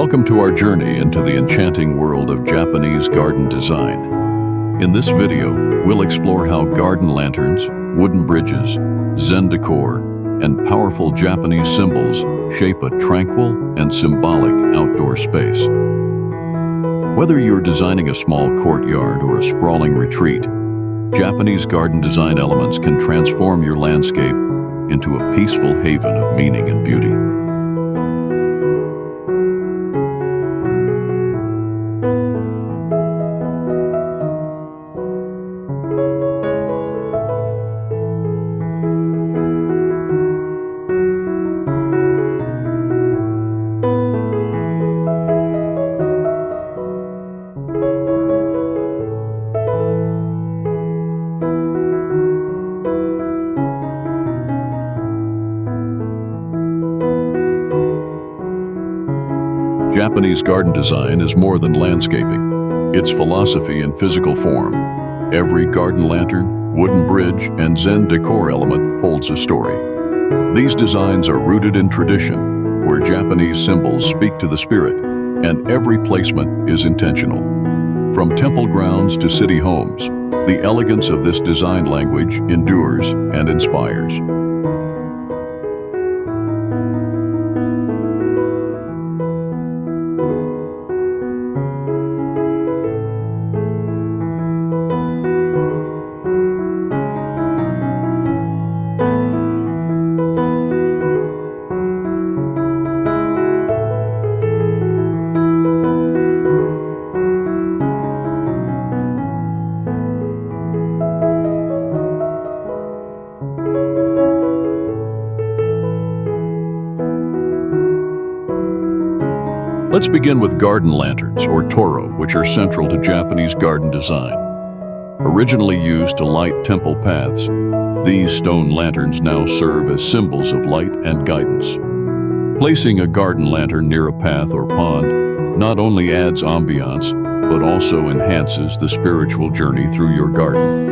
Welcome to our journey into the enchanting world of Japanese garden design. In this video, we'll explore how garden lanterns, wooden bridges, Zen decor, and powerful Japanese symbols shape a tranquil and symbolic outdoor space. Whether you're designing a small courtyard or a sprawling retreat, Japanese garden design elements can transform your landscape into a peaceful haven of meaning and beauty. Japanese garden design is more than landscaping. It's philosophy in physical form. Every garden lantern, wooden bridge, and Zen decor element holds a story. These designs are rooted in tradition, where Japanese symbols speak to the spirit, and every placement is intentional. From temple grounds to city homes, the elegance of this design language endures and inspires. Let's begin with garden lanterns, or toro, which are central to Japanese garden design. Originally used to light temple paths, these stone lanterns now serve as symbols of light and guidance. Placing a garden lantern near a path or pond not only adds ambiance, but also enhances the spiritual journey through your garden.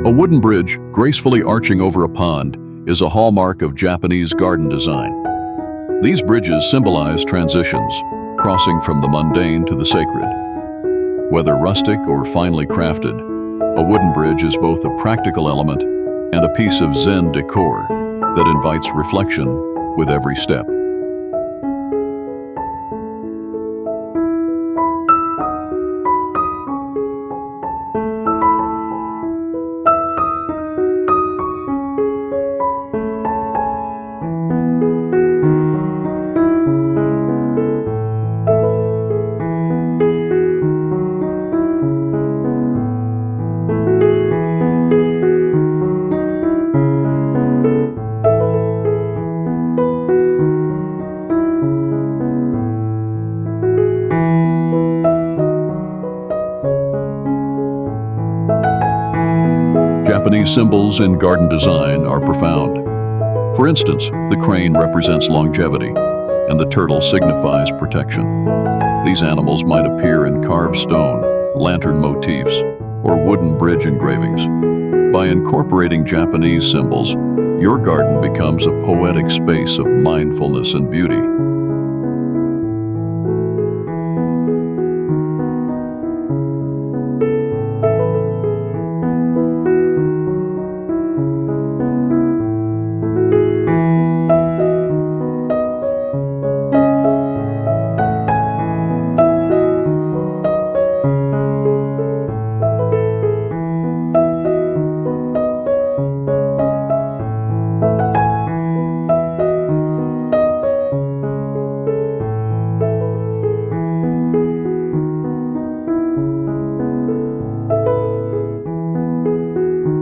A wooden bridge, gracefully arching over a pond, is a hallmark of Japanese garden design. These bridges symbolize transitions, crossing from the mundane to the sacred. Whether rustic or finely crafted, a wooden bridge is both a practical element and a piece of Zen decor that invites reflection with every step. Japanese symbols in garden design are profound. For instance, the crane represents longevity, and the turtle signifies protection. These animals might appear in carved stone, lantern motifs, or wooden bridge engravings. By incorporating Japanese symbols, your garden becomes a poetic space of mindfulness and beauty.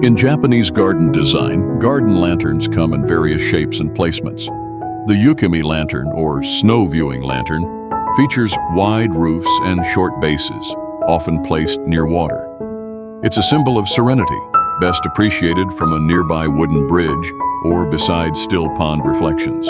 In Japanese garden design, garden lanterns come in various shapes and placements. The yukimi lantern, or snow viewing lantern, features wide roofs and short bases, often placed near water. It's a symbol of serenity, best appreciated from a nearby wooden bridge or beside still pond reflections.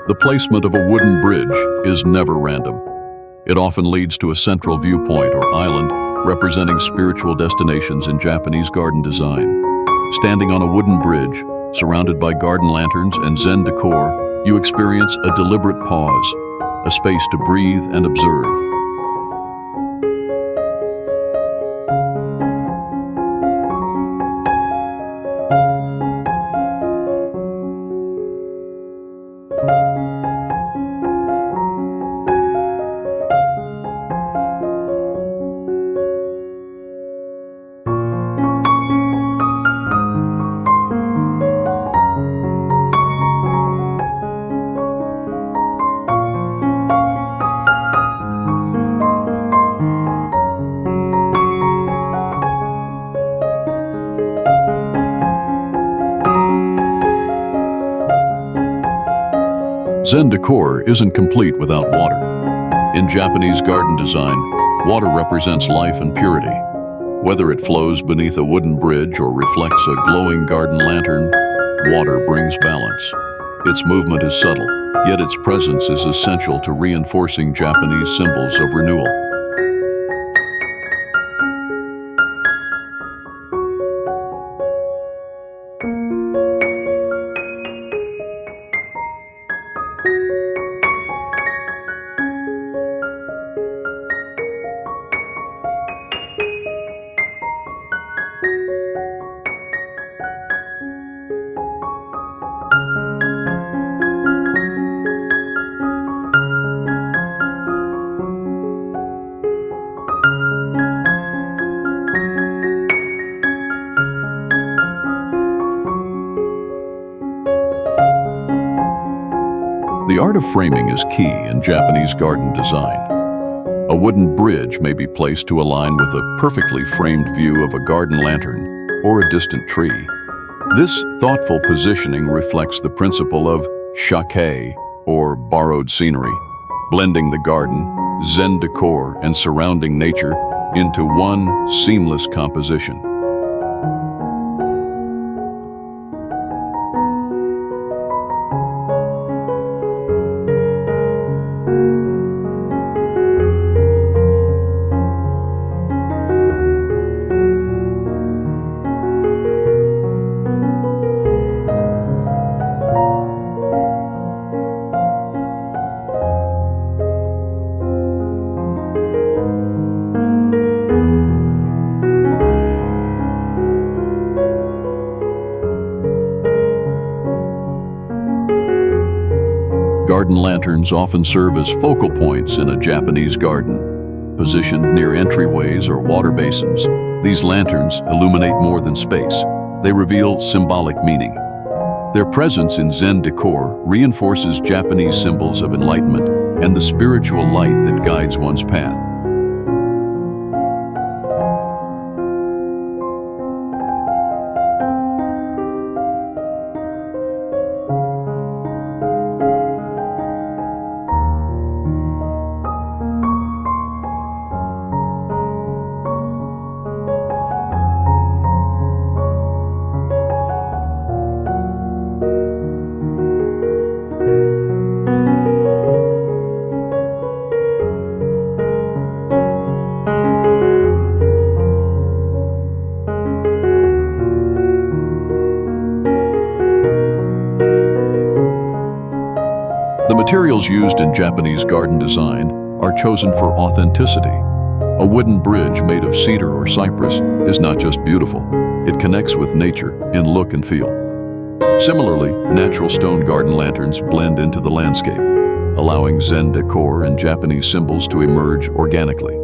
The placement of a wooden bridge is never random. It often leads to a central viewpoint or island representing spiritual destinations in Japanese garden design. Standing on a wooden bridge, surrounded by garden lanterns and Zen decor, you experience a deliberate pause, a space to breathe and observe. Zen decor isn't complete without water. In Japanese garden design, water represents life and purity. Whether it flows beneath a wooden bridge or reflects a glowing garden lantern, water brings balance. Its movement is subtle, yet its presence is essential to reinforcing Japanese symbols of renewal. The art of framing is key in Japanese garden design. A wooden bridge may be placed to align with a perfectly framed view of a garden lantern or a distant tree. This thoughtful positioning reflects the principle of shake, or borrowed scenery, blending the garden, Zen decor, and surrounding nature into one seamless composition. Garden lanterns often serve as focal points in a Japanese garden. Positioned near entryways or water basins, these lanterns illuminate more than space. They reveal symbolic meaning. Their presence in Zen decor reinforces Japanese symbols of enlightenment and the spiritual light that guides one's path. materials used in Japanese garden design are chosen for authenticity. A wooden bridge made of cedar or cypress is not just beautiful, it connects with nature in look and feel. Similarly, natural stone garden lanterns blend into the landscape, allowing Zen decor and Japanese symbols to emerge organically.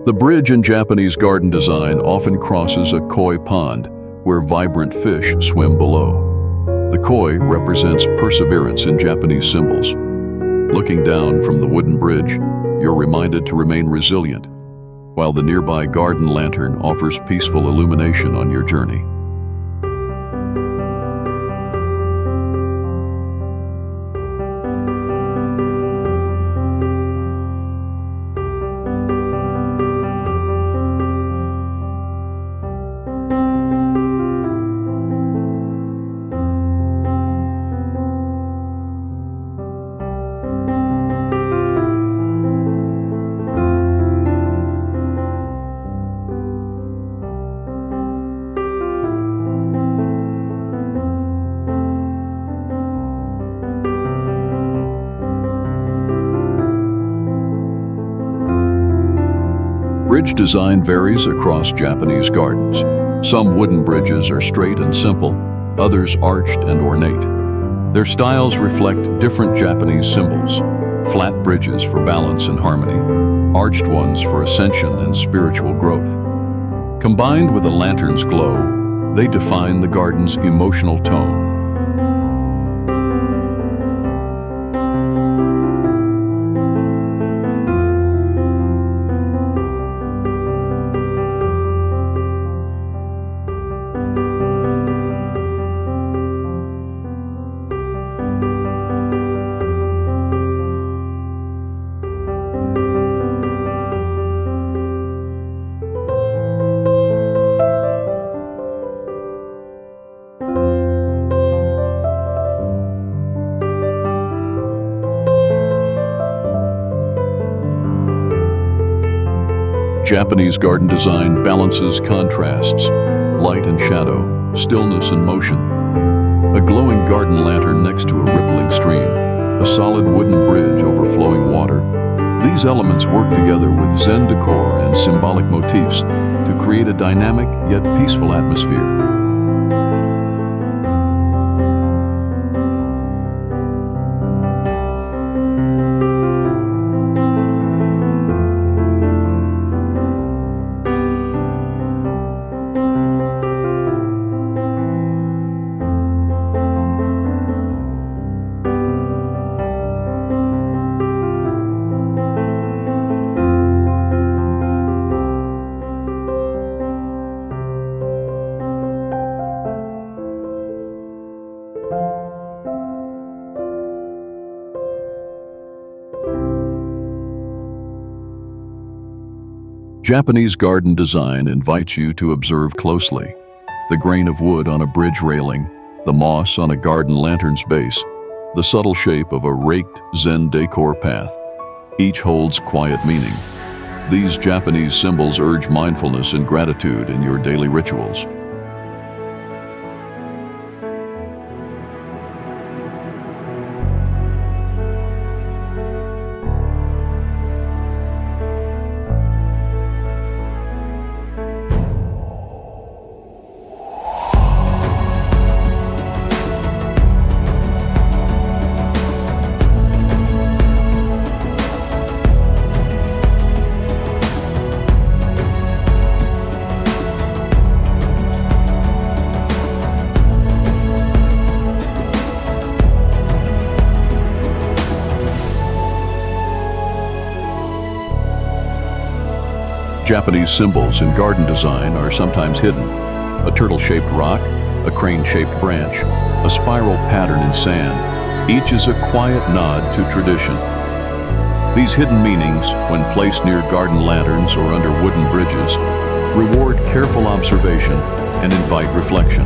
The bridge in Japanese garden design often crosses a koi pond, where vibrant fish swim below. The koi represents perseverance in Japanese symbols. Looking down from the wooden bridge, you're reminded to remain resilient, while the nearby garden lantern offers peaceful illumination on your journey. Bridge design varies across Japanese gardens. Some wooden bridges are straight and simple, others arched and ornate. Their styles reflect different Japanese symbols: flat bridges for balance and harmony, arched ones for ascension and spiritual growth. Combined with a lantern's glow, they define the garden's emotional tone. Japanese garden design balances contrasts, light and shadow, stillness and motion. A glowing garden lantern next to a rippling stream, a solid wooden bridge over flowing water. These elements work together with Zen decor and symbolic motifs to create a dynamic yet peaceful atmosphere. Japanese garden design invites you to observe closely. The grain of wood on a bridge railing, the moss on a garden lantern's base, the subtle shape of a raked Zen decor path. Each holds quiet meaning. These Japanese symbols urge mindfulness and gratitude in your daily rituals. Japanese symbols in garden design are sometimes hidden. A turtle-shaped rock, a crane-shaped branch, a spiral pattern in sand. Each is a quiet nod to tradition. These hidden meanings, when placed near garden lanterns or under wooden bridges, reward careful observation and invite reflection.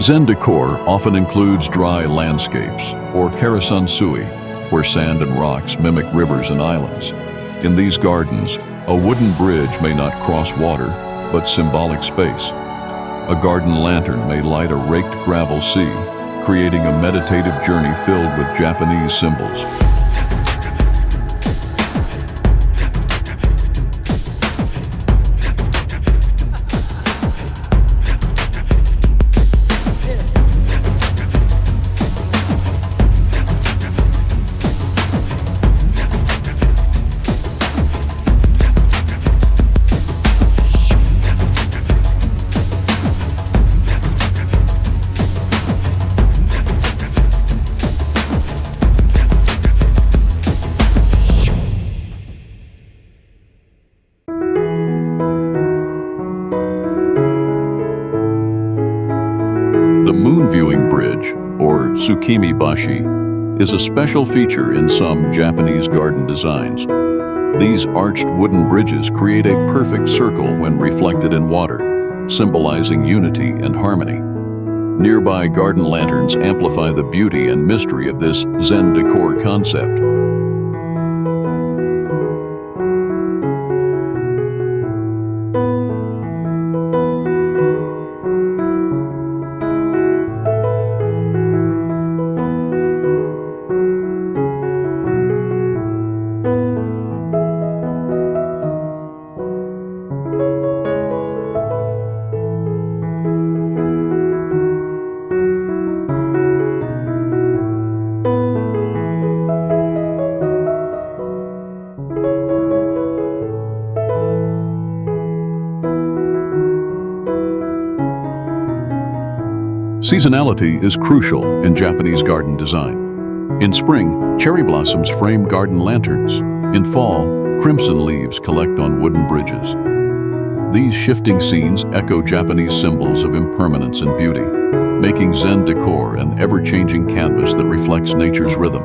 Zen Decor often includes dry landscapes, or karasan-sui, where sand and rocks mimic rivers and islands. In these gardens, a wooden bridge may not cross water, but symbolic space. A garden lantern may light a raked gravel sea, creating a meditative journey filled with Japanese symbols. The moon viewing bridge, or tsukimi bashi, is a special feature in some Japanese garden designs. These arched wooden bridges create a perfect circle when reflected in water, symbolizing unity and harmony. Nearby garden lanterns amplify the beauty and mystery of this Zen Decor concept. Seasonality is crucial in Japanese garden design. In spring, cherry blossoms frame garden lanterns. In fall, crimson leaves collect on wooden bridges. These shifting scenes echo Japanese symbols of impermanence and beauty, making Zen Decor an ever-changing canvas that reflects nature's rhythm.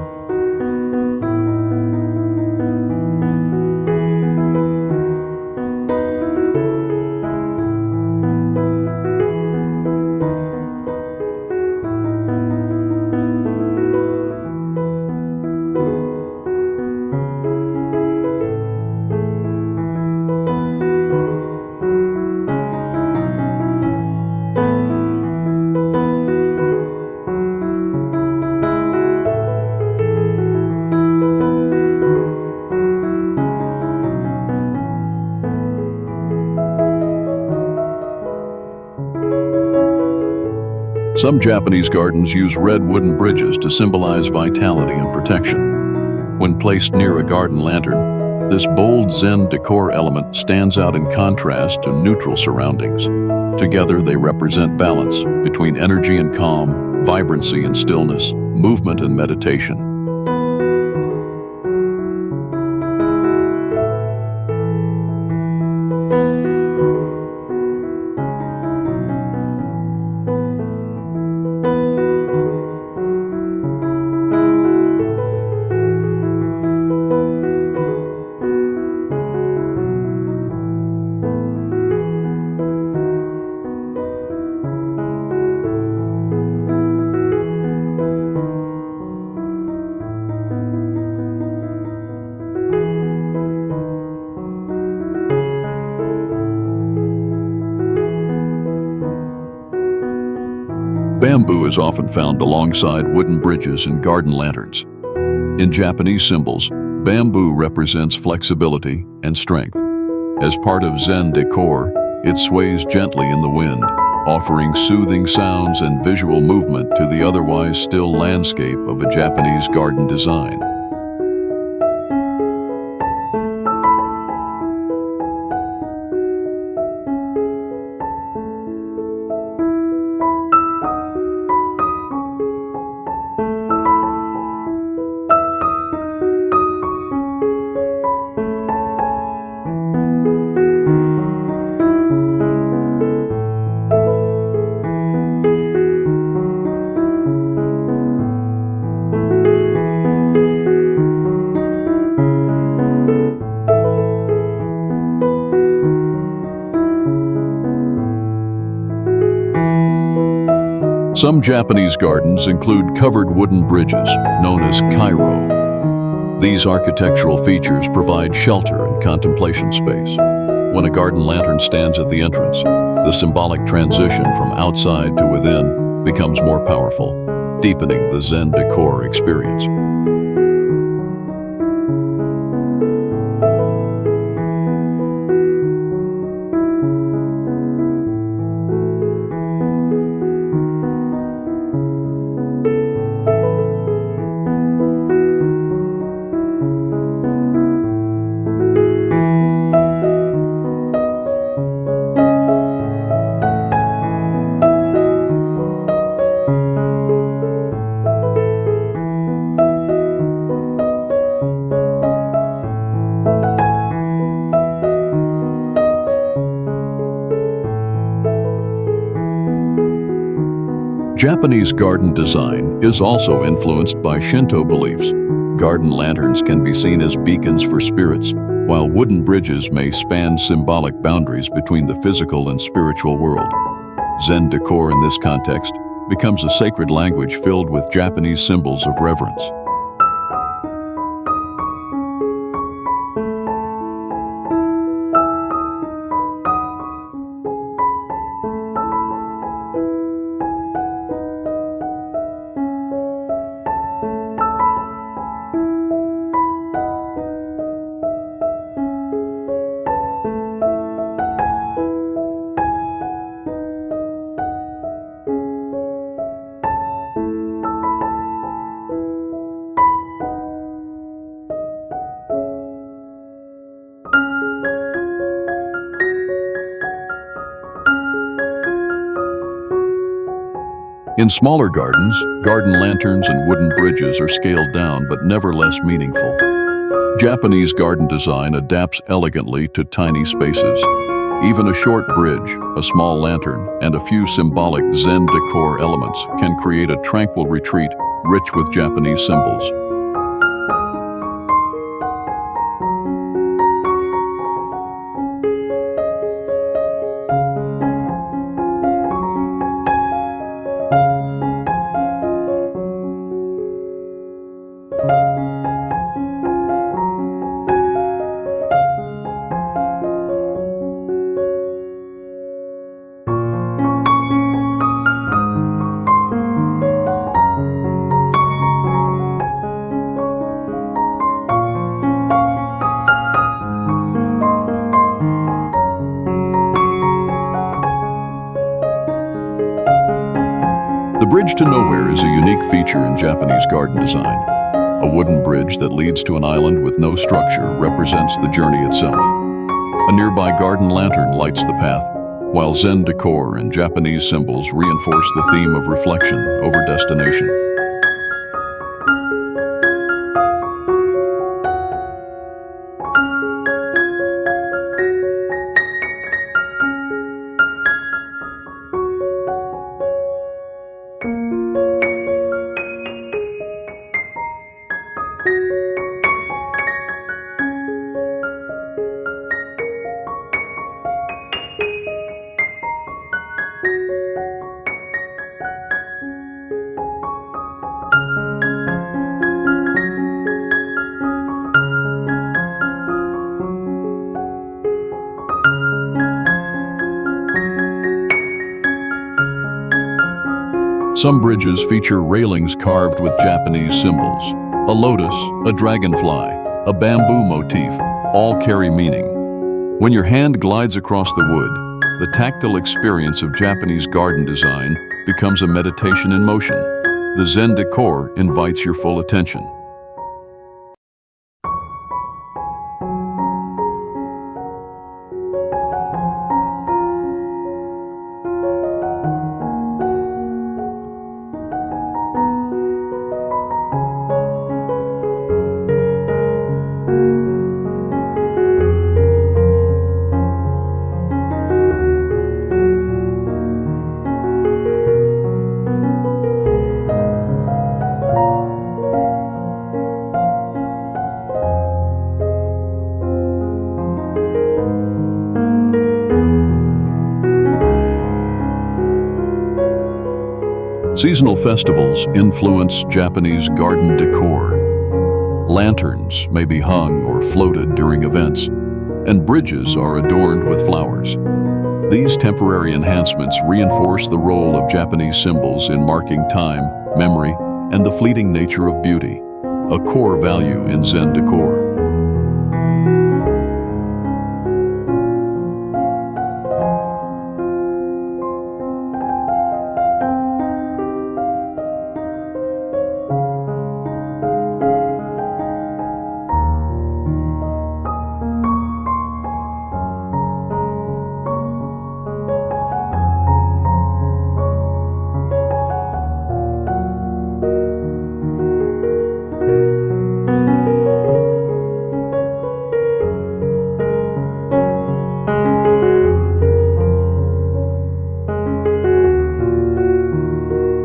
Some Japanese gardens use red wooden bridges to symbolize vitality and protection. When placed near a garden lantern, this bold Zen Decor element stands out in contrast to neutral surroundings. Together, they represent balance between energy and calm, vibrancy and stillness, movement and meditation. Bamboo is often found alongside wooden bridges and garden lanterns. In Japanese symbols, bamboo represents flexibility and strength. As part of Zen Decor, it sways gently in the wind, offering soothing sounds and visual movement to the otherwise still landscape of a Japanese garden design. Some Japanese gardens include covered wooden bridges, known as kairo. These architectural features provide shelter and contemplation space. When a garden lantern stands at the entrance, the symbolic transition from outside to within becomes more powerful, deepening the Zen Decor experience. Japanese garden design is also influenced by Shinto beliefs. Garden lanterns can be seen as beacons for spirits, while wooden bridges may span symbolic boundaries between the physical and spiritual world. Zen decor in this context becomes a sacred language filled with Japanese symbols of reverence. In smaller gardens, garden lanterns and wooden bridges are scaled down but never less meaningful. Japanese garden design adapts elegantly to tiny spaces. Even a short bridge, a small lantern, and a few symbolic Zen decor elements can create a tranquil retreat rich with Japanese symbols. The bridge to nowhere is a unique feature in Japanese garden design. A wooden bridge that leads to an island with no structure represents the journey itself. A nearby garden lantern lights the path, while Zen decor and Japanese symbols reinforce the theme of reflection over destination. Some bridges feature railings carved with Japanese symbols. A lotus, a dragonfly, a bamboo motif, all carry meaning. When your hand glides across the wood, the tactile experience of Japanese garden design becomes a meditation in motion. The Zen Decor invites your full attention. Seasonal festivals influence Japanese garden decor. Lanterns may be hung or floated during events, and bridges are adorned with flowers. These temporary enhancements reinforce the role of Japanese symbols in marking time, memory, and the fleeting nature of beauty, a core value in Zen decor.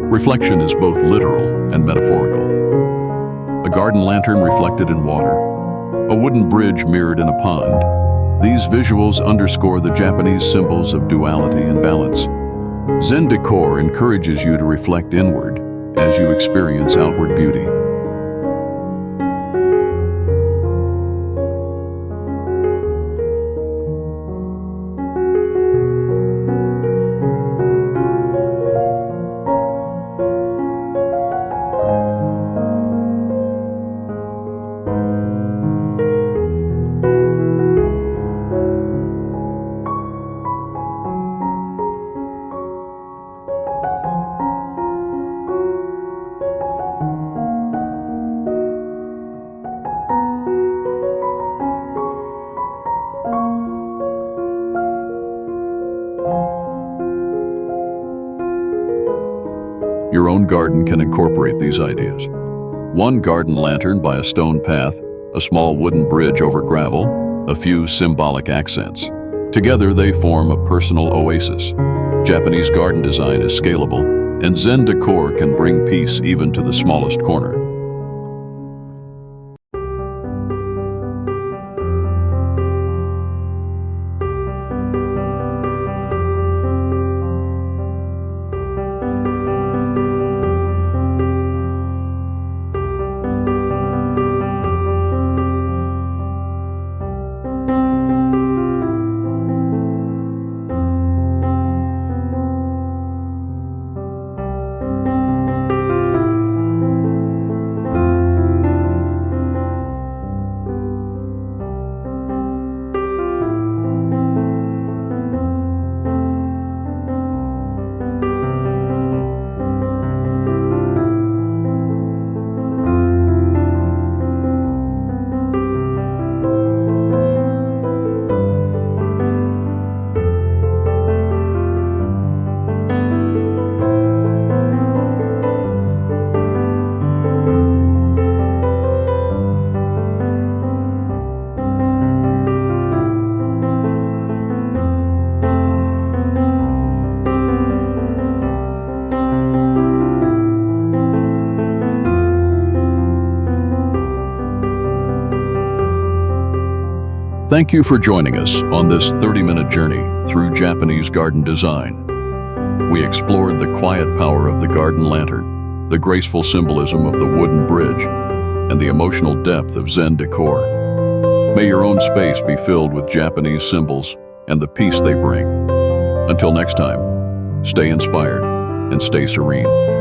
Reflection is both literal and metaphorical. A garden lantern reflected in water, a wooden bridge mirrored in a pond. These visuals underscore the Japanese symbols of duality and balance. Zen Decor encourages you to reflect inward as you experience outward beauty. Your own garden can incorporate these ideas. One garden lantern by a stone path, a small wooden bridge over gravel, a few symbolic accents. Together they form a personal oasis. Japanese garden design is scalable, and Zen Decor can bring peace even to the smallest corner. Thank you for joining us on this 30-minute journey through Japanese garden design. We explored the quiet power of the garden lantern, the graceful symbolism of the wooden bridge, and the emotional depth of Zen decor. May your own space be filled with Japanese symbols and the peace they bring. Until next time, stay inspired and stay serene.